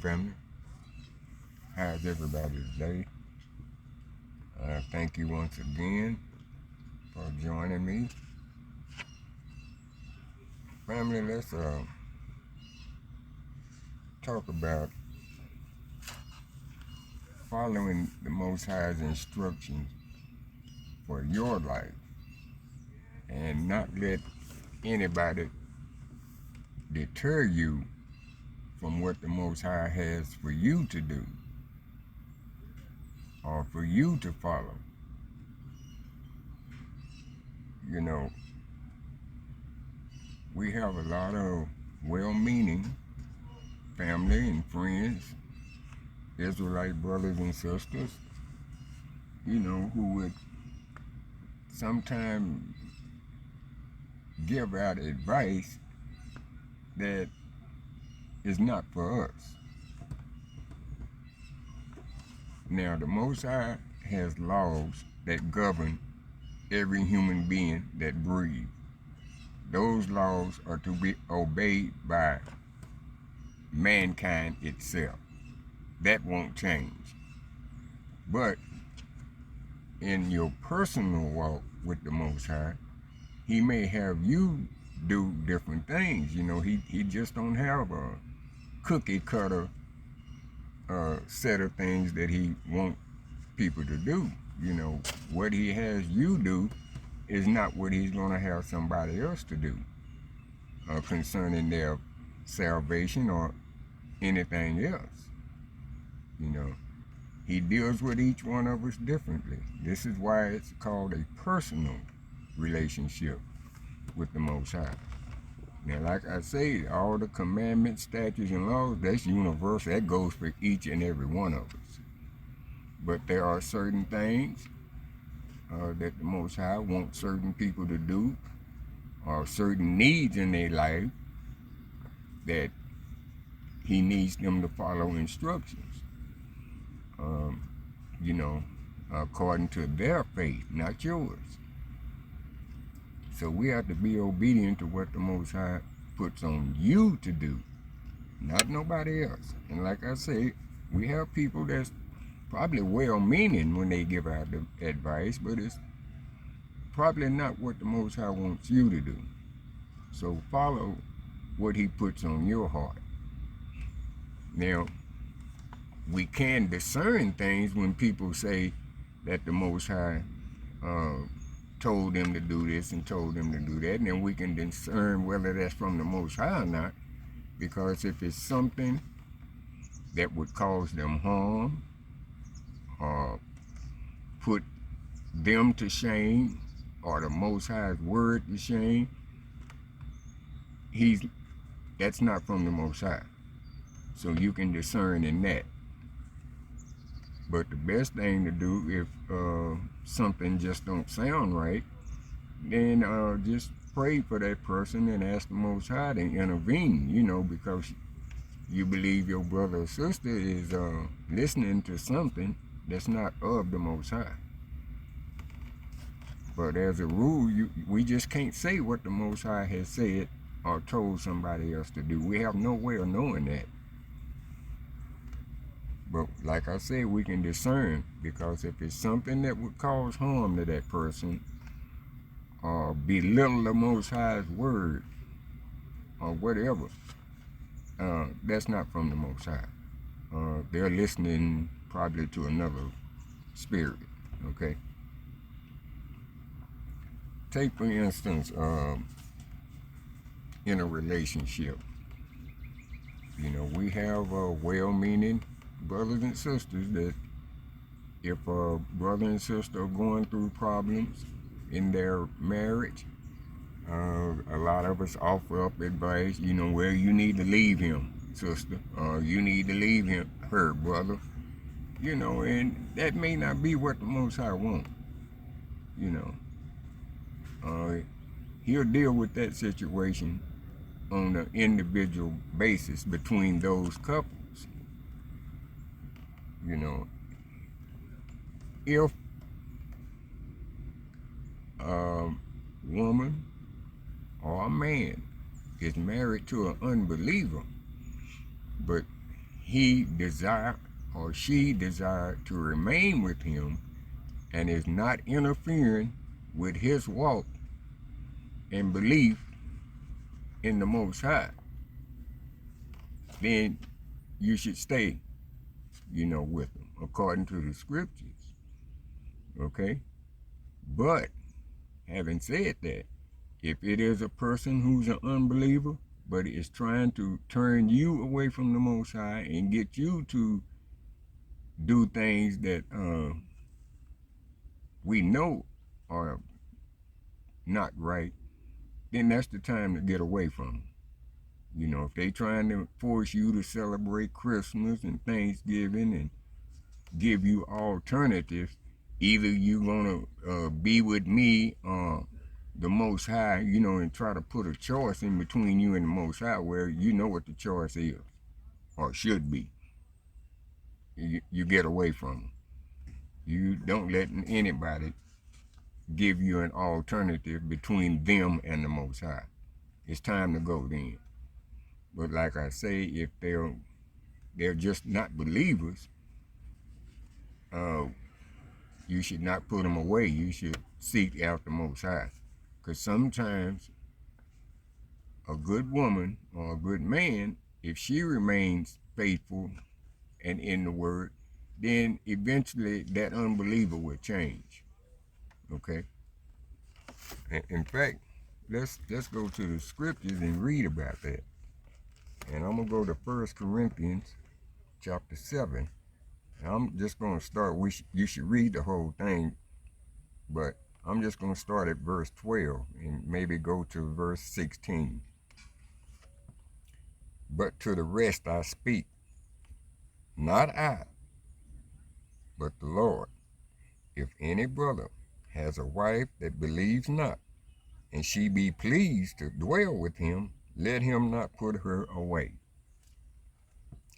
family. How's everybody today? Thank you once again for joining me. Family, let's talk about following the Most High's instructions for your life and not let anybody deter you from what the Most High has for you to do or for you to follow. You know, we have a lot of well-meaning family and friends, Israelite brothers and sisters, who would sometimes give out advice that is not for us. Now, the Most High has laws that govern every human being that breathes. Those laws are to be obeyed by mankind itself. That won't change. But in your personal walk with the Most High, He may have you do different things. He just don't have a cookie cutter set of things that He wants people to do. What He has you do is not what He's going to have somebody else to do concerning their salvation or anything else. He deals with each one of us differently. This is why it's called a personal relationship with the Most High. Now, like I say, all the commandments, statutes, and laws, that's universal. That goes for each and every one of us. But there are certain things that the Most High wants certain people to do, or certain needs in their life that He needs them to follow instructions, according to their faith, not yours. So we have to be obedient to what the Most High puts on you to do, not nobody else. And like I say, we have people that's probably well-meaning when they give out the advice, but it's probably not what the Most High wants you to do. So follow what He puts on your heart. Now, we can discern things when people say that the Most High told them to do this and told them to do that, and then we can discern whether that's from the Most High or not, because if it's something that would cause them harm or put them to shame or the Most High's word to shame, that's not from the Most High. So you can discern in that. But the best thing to do if something just don't sound right, then just pray for that person and ask the Most High to intervene, because you believe your brother or sister is listening to something that's not of the Most High. But as a rule, we just can't say what the Most High has said or told somebody else to do. We have no way of knowing that. But like I said, we can discern, because if it's something that would cause harm to that person or belittle the Most High's word or whatever, that's not from the Most High. They're listening probably to another spirit, okay? Take, for instance, in a relationship, we have well-meaning brothers and sisters that if a brother and sister are going through problems in their marriage, a lot of us offer up advice, well, you need to leave him, sister, or you need to leave her, brother, and that may not be what the Most High wants. He'll deal with that situation on an individual basis between those couples. If a woman or a man is married to an unbeliever, but he desire or she desire to remain with him and is not interfering with his walk and belief in the Most High, then you should stay, with them according to the scriptures. Okay? But having said that, if it is a person who's an unbeliever, but is trying to turn you away from the Most High and get you to do things that we know are not right, then that's the time to get away from them. If they trying to force you to celebrate Christmas and Thanksgiving and give you alternatives, either you gonna be with me or the Most High, and try to put a choice in between you and the Most High where you know what the choice is or should be. You get away from them. You don't let anybody give you an alternative between them and the Most High. It's time to go then. But like I say, if they're just not believers, you should not put them away. You should seek out the Most High. Because sometimes a good woman or a good man, if she remains faithful and in the Word, then eventually that unbeliever will change. Okay? In fact, let's go to the scriptures and read about that. And I'm going to go to 1 Corinthians chapter 7. And I'm just going to start, you should read the whole thing, but I'm just going to start at verse 12 and maybe go to verse 16. But to the rest I speak, not I, but the Lord. If any brother has a wife that believes not, and she be pleased to dwell with him, let him not put her away.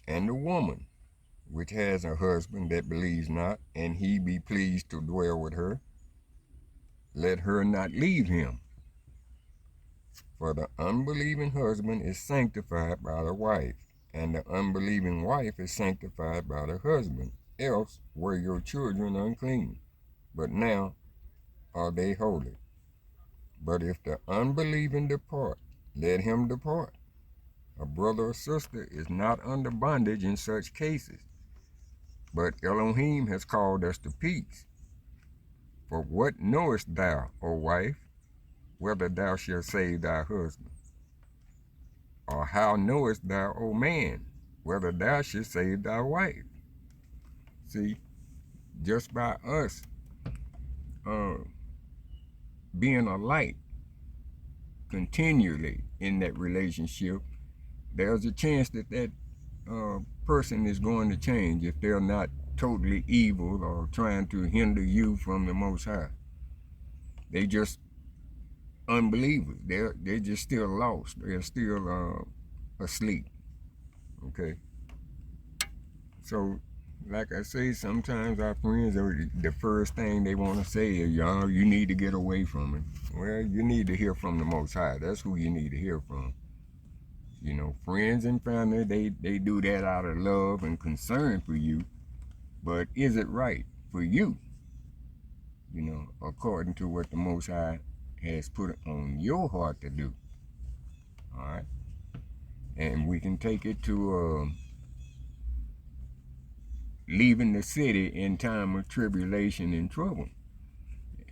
And the woman which has a husband that believes not, and he be pleased to dwell with her, let her not leave him. For the unbelieving husband is sanctified by the wife, and the unbelieving wife is sanctified by the husband. Else were your children unclean, but now are they holy. But if the unbelieving depart, let him depart. A brother or sister is not under bondage in such cases, but Elohim has called us to peace. For what knowest thou, O wife, whether thou shalt save thy husband? Or how knowest thou, O man, whether thou shalt save thy wife? See, just by us being a light continually in that relationship, there's a chance that person is going to change if they're not totally evil or trying to hinder you from the Most High. They just unbelievers. They're just still lost. They're still asleep. Okay. So, like I say, sometimes our friends are the first thing they want to say is, y'all, you need to get away from it. Well, you need to hear from the Most High. That's who you need to hear from. Friends and family, they do that out of love and concern for you. But is it right for you? According to what the Most High has put on your heart to do. All right? And we can take it to leaving the city in time of tribulation and trouble.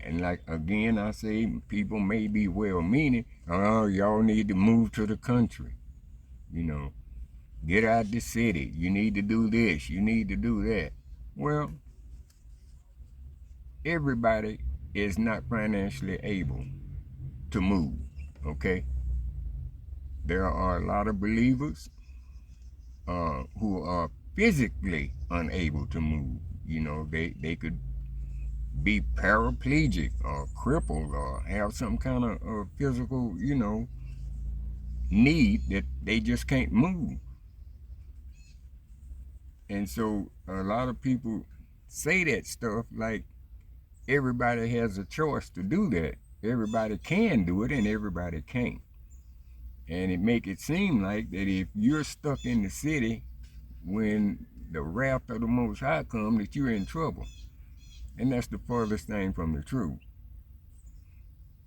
And like, again, I say, people may be well-meaning. Oh, y'all need to move to the country. Get out the city. You need to do this. You need to do that. Well, everybody is not financially able to move, okay? There are a lot of believers who are physically unable to move. They could be paraplegic or crippled or have some kind of physical, need that they just can't move. And so a lot of people say that stuff like everybody has a choice to do that. Everybody can do it and everybody can't. And it make it seem like that if you're stuck in the city when the wrath of the Most High comes that you're in trouble. And that's the farthest thing from the truth.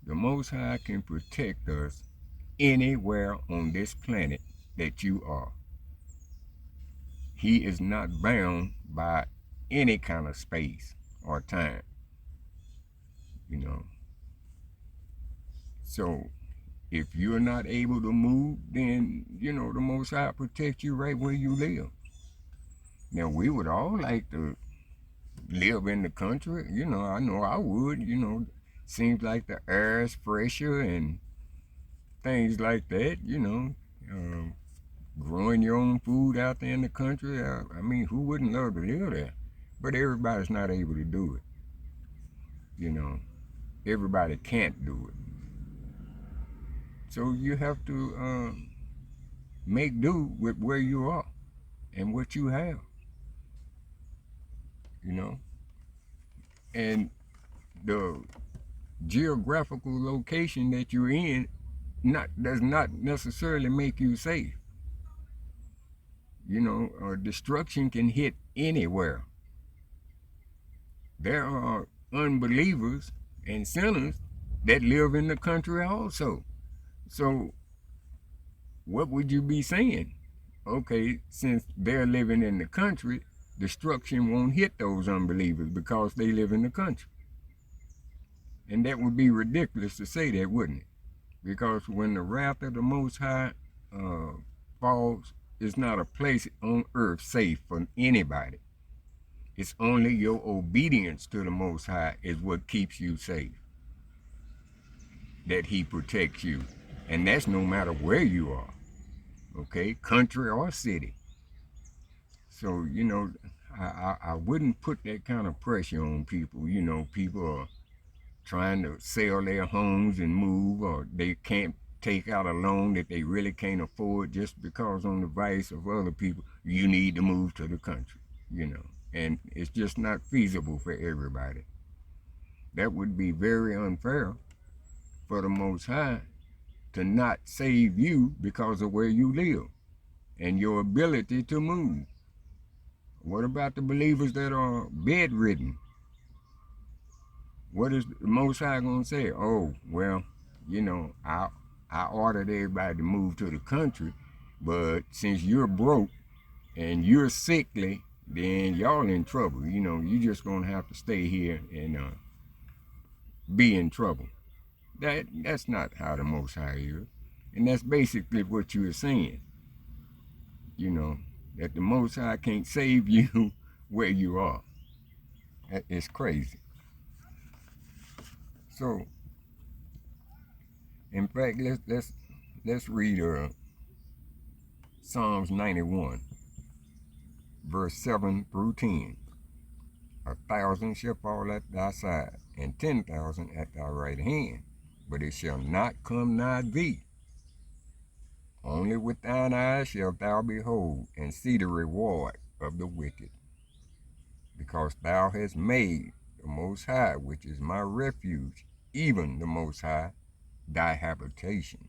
The Most High can protect us anywhere on this planet that you are. He is not bound by any kind of space or time, you know. So if you're not able to move, then, you know, the Most High protect you right where you live. Now, we would all like to live in the country. You know I would, you know. Seems like the air is fresher and things like that, you know. Growing your own food out there in the country, I mean, who wouldn't love to live there? But everybody's not able to do it, you know. Everybody can't do it. So you have to make do with where you are and what you have, you know. And the geographical location that you're in does not necessarily make you safe. You know, destruction can hit anywhere. There are unbelievers and sinners that live in the country also. So what would you be saying? Okay, since they're living in the country, destruction won't hit those unbelievers because they live in the country. And that would be ridiculous to say that, wouldn't it? Because when the wrath of the Most High falls, it's not a place on earth safe for anybody. It's only your obedience to the Most High is what keeps you safe. That He protects you. And that's no matter where you are. Okay? Country or city. So, you know, I wouldn't put that kind of pressure on people. You know, people are trying to sell their homes and move, or they can't take out a loan that they really can't afford just because on the advice of other people, you need to move to the country, you know. And it's just not feasible for everybody. That would be very unfair for the Most High to not save you because of where you live and your ability to move. What about the believers that are bedridden? What is the Most High going to say? Oh, well, you know, I ordered everybody to move to the country, but since you're broke and you're sickly, then y'all in trouble. You know, you just going to have to stay here and be in trouble. That's not how the Most High is. And that's basically what you were saying. You know, that the Most High can't save you where you are. It's crazy. So, in fact, let's read Psalms 91, verse 7 through 10. 1,000 shall fall at thy side, and 10,000 at thy right hand, but it shall not come nigh thee. Only with thine eyes shalt thou behold, and see the reward of the wicked. Because thou hast made the Most High, which is my refuge, even the Most High, thy habitation.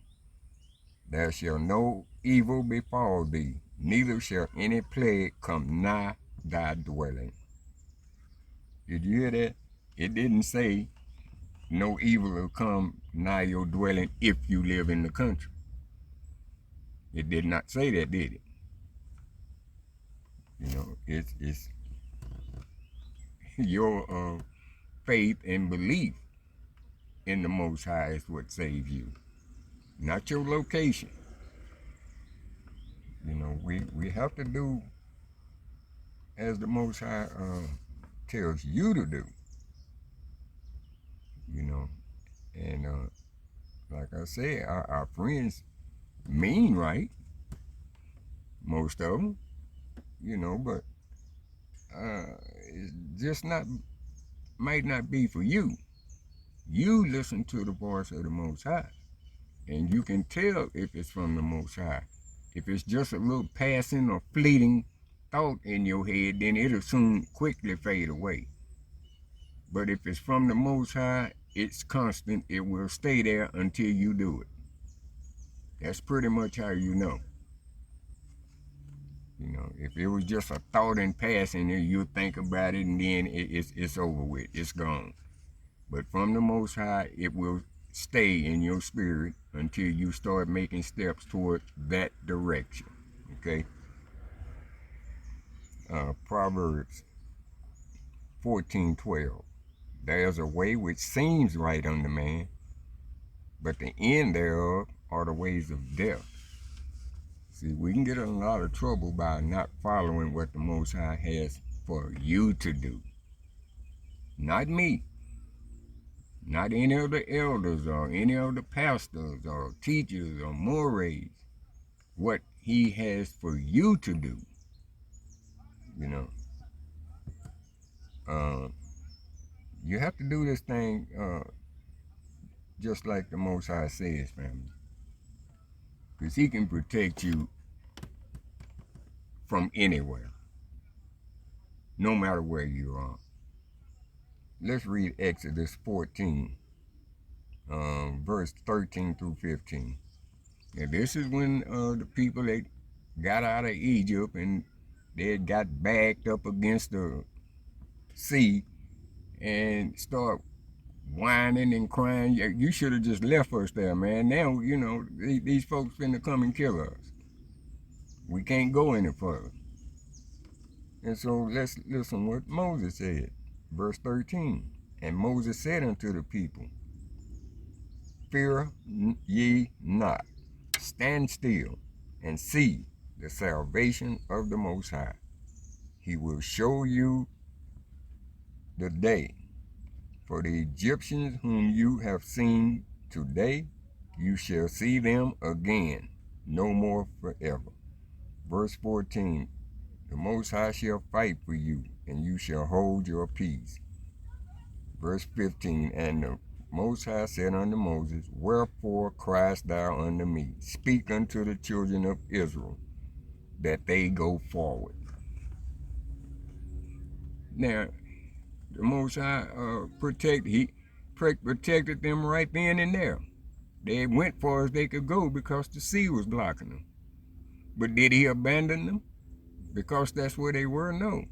There shall no evil befall thee, neither shall any plague come nigh thy dwelling. Did you hear that? It didn't say no evil will come nigh your dwelling if you live in the country. It did not say that, did it? You know, it's your faith and belief in the Most High is what saves you, not your location. You know, we have to do as the Most High tells you to do. You know, and like I said, our friends mean right, most of them, you know, but it's just might not be for you. You listen to the voice of the Most High, and you can tell if it's from the Most High. If it's just a little passing or fleeting thought in your head, then it'll soon quickly fade away. But if it's from the Most High, it's constant. It will stay there until you do it. That's pretty much how you know. You know, if it was just a thought in passing, you'll think about it and then it's over with. It's gone. But from the Most High, it will stay in your spirit until you start making steps toward that direction. Okay? Proverbs 14:12. There's a way which seems right unto man, but the end thereof are the ways of death. See, we can get in a lot of trouble by not following what the Most High has for you to do. Not me. Not any of the elders or any of the pastors or teachers or mores. What he has for you to do. You know. You have to do this thing just like the Most High says, family. Because he can protect you from anywhere. No matter where you are. Let's read Exodus 14, verse 13 through 15. Now, this is when the people that got out of Egypt and they had got backed up against the sea and start whining and crying. You should have just left us there, man. Now, you know, these folks finna come and kill us. We can't go any further. And so let's listen what Moses said. Verse 13. And Moses said unto the people, fear ye not, stand still and see the salvation of the Most High. He will show you the day. For the Egyptians whom you have seen today, you shall see them again, no more forever. Verse 14. The Most High shall fight for you, and you shall hold your peace. Verse 15. And the Most High said unto Moses, wherefore criest thou unto me? Speak unto the children of Israel, that they go forward. Now, the Most High protected them right then and there. They went far as they could go because the sea was blocking them. But did he abandon them? Because that's where they were? No.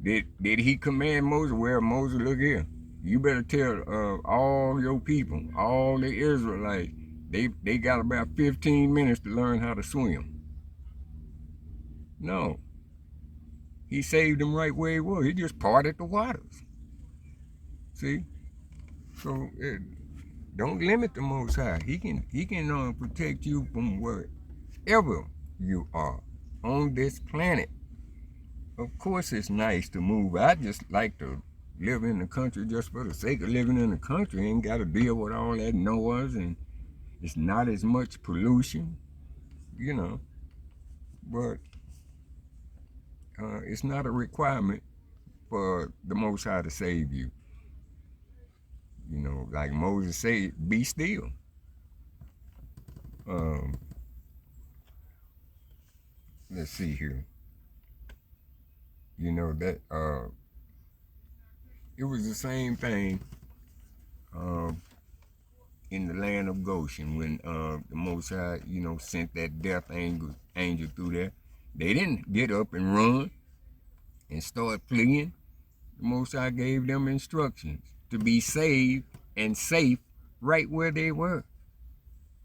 Did he command Moses, well, Moses, look here. You better tell all your people, all the Israelites, they got about 15 minutes to learn how to swim. No. He saved them right where he was. He just parted the waters. See? So don't limit the Most High. He can protect you from wherever you are on this planet. Of course, it's nice to move. I just like to live in the country just for the sake of living in the country. Ain't got to deal with all that noise, and it's not as much pollution, you know. But it's not a requirement for the Most High to save you. You know, like Moses said, be still. Let's see here. You know, that it was the same thing in the land of Goshen when the Most High, you know, sent that death angel through there. They didn't get up and run and start fleeing. The Most High gave them instructions to be saved and safe right where they were.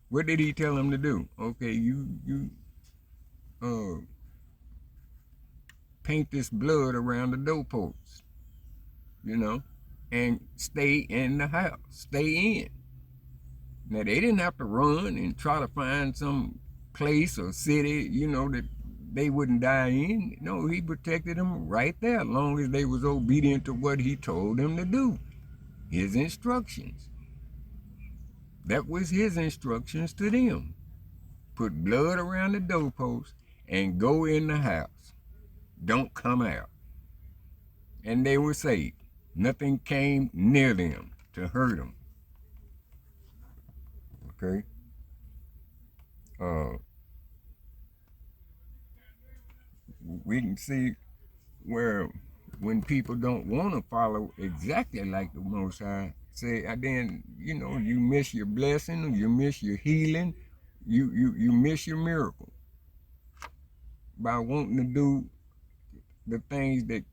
What did he tell them to do? Okay, you paint this blood around the doorposts, you know, and stay in the house, stay in. Now, they didn't have to run and try to find some place or city, you know, that they wouldn't die in. No, he protected them right there as long as they was obedient to what he told them to do, his instructions. That was his instructions to them. Put blood around the doorpost and go in the house. Don't come out. And they were saved. Nothing came near them to hurt them. Okay? We can see where when people don't want to follow exactly like the Most High say, then, you know, you miss your blessing, you miss your healing, you miss your miracle. by wanting to do the things that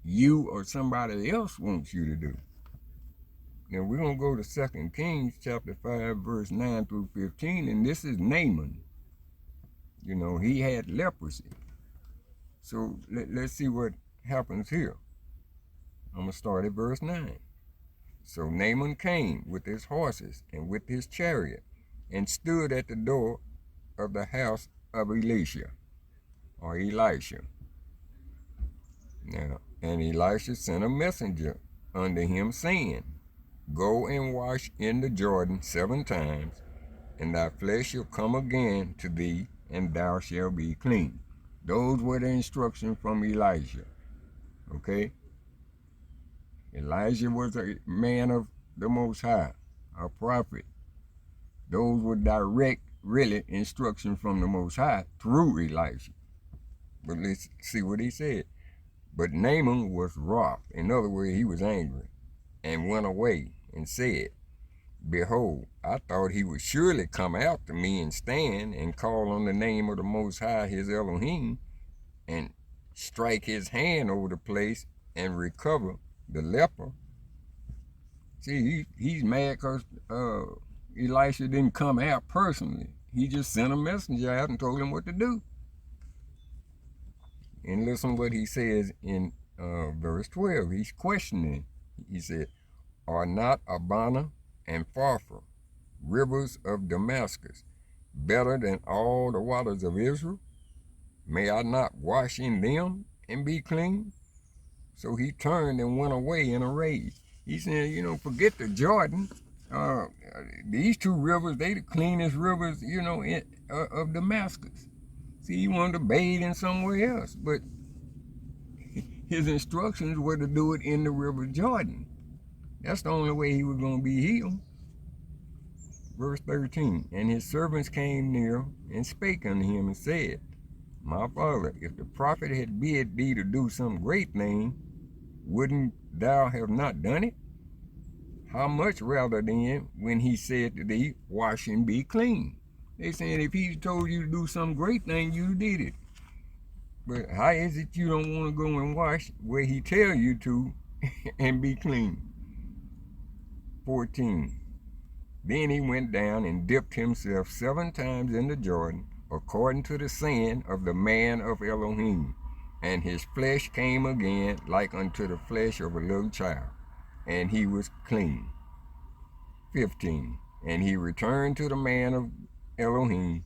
you or somebody else wants you to do. Now we're going to go to 2 Kings chapter 5, verse 9 through 15, and this is Naaman. You know, he had leprosy. So let's see what happens here. I'm going to start at verse 9. So Naaman came with his horses and with his chariot and stood at the door of the house of Elisha, or Elisha. Now, and Elisha sent a messenger unto him, saying, Go and wash in the Jordan 7 times, and thy flesh shall come again to thee, and thou shalt be clean. Those were the instructions from Elijah. Okay? Elijah was a man of the Most High, a prophet. Those were direct, really, instructions from the Most High through Elijah. But let's see what he said. But Naaman was wroth. In other words, he was angry, and went away and said, Behold, I thought he would surely come out to me and stand and call on the name of the Most High, his Elohim, and strike his hand over the place and recover the leper. See, he's mad because Elisha didn't come out personally. He just sent a messenger out and told him what to do. And listen what he says in verse 12. He's questioning. He said, Are not Abana and Pharpar, rivers of Damascus, better than all the waters of Israel? May I not wash in them and be clean? So he turned and went away in a rage. He said, you know, forget the Jordan. These 2 rivers, they the cleanest rivers, you know, of Damascus. See, he wanted to bathe in somewhere else, but his instructions were to do it in the river Jordan. That's the only way he was going to be healed. Verse 13, and his servants came near and spake unto him and said, My father, if the prophet had bid thee to do some great thing, wouldn't thou have not done it? How much rather then when he said to thee, Wash and be clean? They saying if he told you to do some great thing, you did it. But how is it you don't want to go and wash where he tell you to and be clean? 14. Then he went down and dipped himself 7 times in the Jordan, according to the saying of the man of Elohim, and his flesh came again like unto the flesh of a little child, and he was clean. 15. And he returned to the man of Elohim,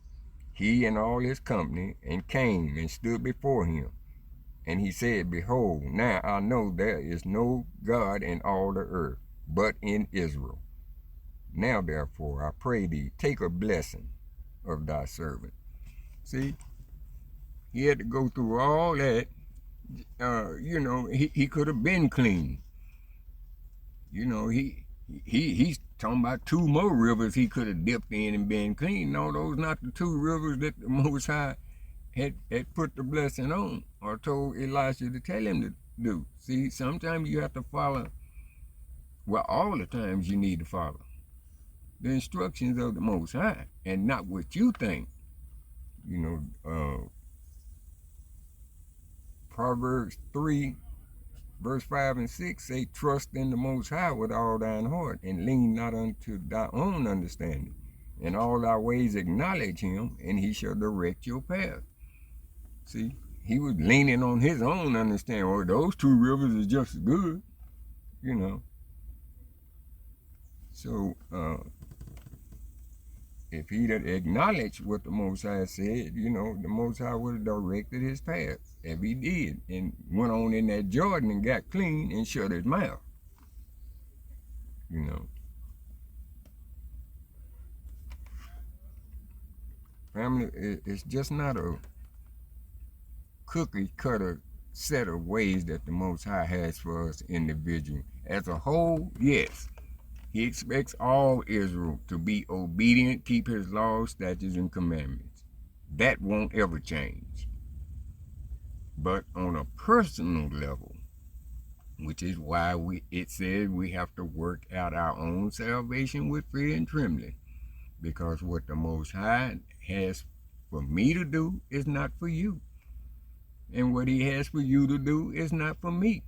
he and all his company, and came and stood before him. And he said, Behold, now I know there is no God in all the earth, but in Israel. Now therefore, I pray thee, take a blessing of thy servant. See, he had to go through all that. You know, he could have been clean. You know, he's talking about 2 more rivers he could have dipped in and been clean. No, those not the 2 rivers that the Most High had put the blessing on, or told Elisha to tell him to do. See, sometimes you have to follow, well, all the times you need to follow the instructions of the Most High, and not what you think. You know, Proverbs 3, verse 5 and 6 say, Trust in the Most High with all thine heart, and lean not unto thy own understanding. In all thy ways acknowledge him, and he shall direct your path. See, he was leaning on his own understanding. Well, those 2 rivers is just as good, you know. So, if he'd have acknowledged what the Most High said, you know, the Most High would have directed his path. If he did, and went on in that Jordan and got clean and shut his mouth, you know. Family, it's just not a cookie cutter set of ways that the Most High has for us individually. As a whole, yes, he expects all Israel to be obedient, keep his laws, statutes, and commandments. That won't ever change. But on a personal level, which is why it says we have to work out our own salvation with fear and trembling, because what the Most High has for me to do is not for you. And what he has for you to do is not for me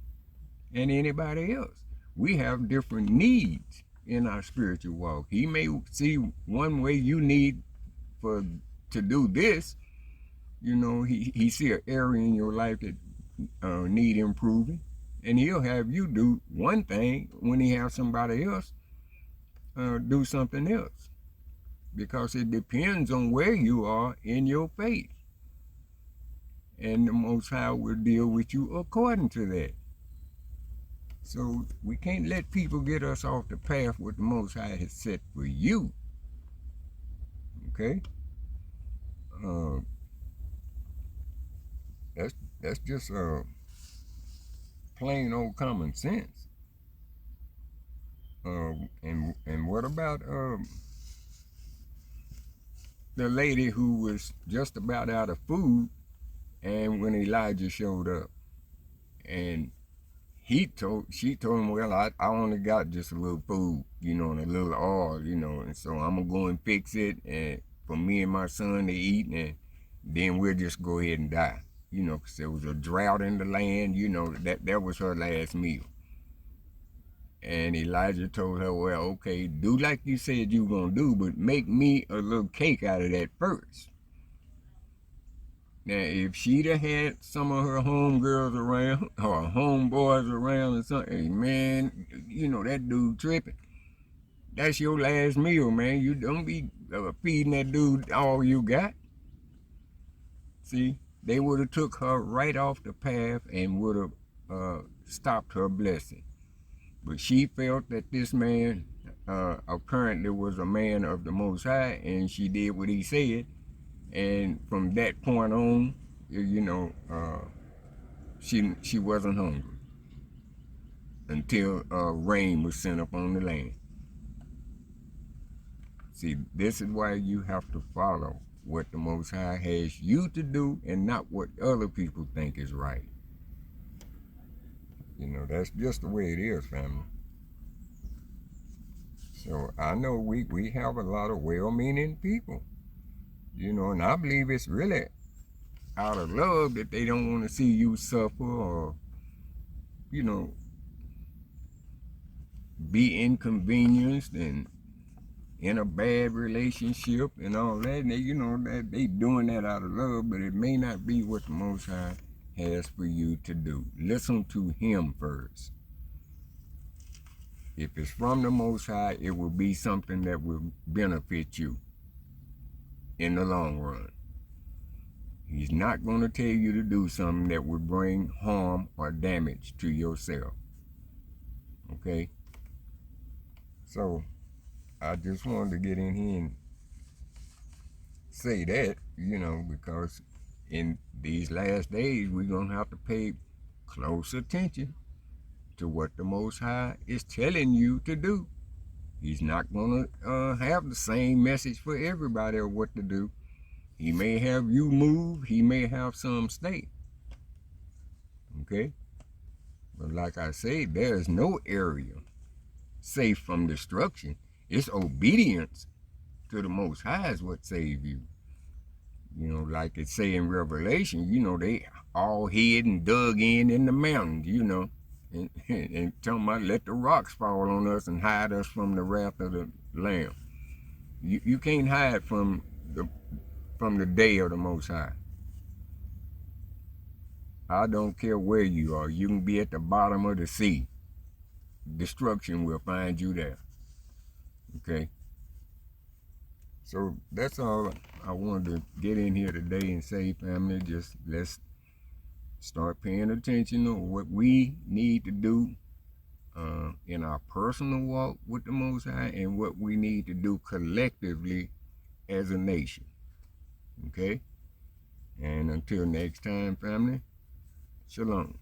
and anybody else. We have different needs in our spiritual walk. He may see one way you need for to do this. You know, he see an area in your life that need improving, and he'll have you do one thing when he has somebody else do something else, because it depends on where you are in your faith, and the Most High will deal with you according to that. So we can't let people get us off the path what the Most High has set for you. Okay? That's just plain old common sense. And what about the lady who was just about out of food, and when Elijah showed up, and she told him, well, I only got just a little food, you know, and a little oil, you know, and so I'm gonna go and fix it and for me and my son to eat, and then we'll just go ahead and die, you know, because there was a drought in the land, you know, that was her last meal. And Elijah told her, well, okay, do like you said you were gonna do, but make me a little cake out of that first. Now, if she'd have had some of her homegirls around or homeboys around or something, hey, man, you know, that dude tripping. That's your last meal, man. You don't be feeding that dude all you got. See, they would have took her right off the path and would have stopped her blessing. But she felt that this man apparently was a man of the Most High, and she did what he said. And from that point on, you know, she wasn't hungry until rain was sent upon the land. See, this is why you have to follow what the Most High has you to do and not what other people think is right. You know, that's just the way it is, family. So I know we have a lot of well-meaning people, you know, and I believe it's really out of love that they don't want to see you suffer or, you know, be inconvenienced and in a bad relationship and all that. And they, you know, that they doing that out of love, but it may not be what the Most High has for you to do. Listen to him first. If it's from the Most High, it will be something that will benefit you in the long run. He's not going to tell you to do something that would bring harm or damage to yourself. Okay? So, I just wanted to get in here and say that, you know, because in these last days, we're going to have to pay close attention to what the Most High is telling you to do. He's not going to have the same message for everybody of what to do. He may have you move, he may have some stay. Okay? But like I say, there's no area safe from destruction. It's obedience to the Most High is what saves you. You know, like it say in Revelation, you know, they all hid and dug in the mountains, you know, and talking about let the rocks fall on us and hide us from the wrath of the Lamb. You can't hide from the day of the Most High. I don't care where you are. You can be at the bottom of the sea. Destruction will find you there. Okay? So that's all I wanted to get in here today and say, family. Just let's start paying attention to what we need to do in our personal walk with the Most High and what we need to do collectively as a nation. Okay? And until next time, family, shalom.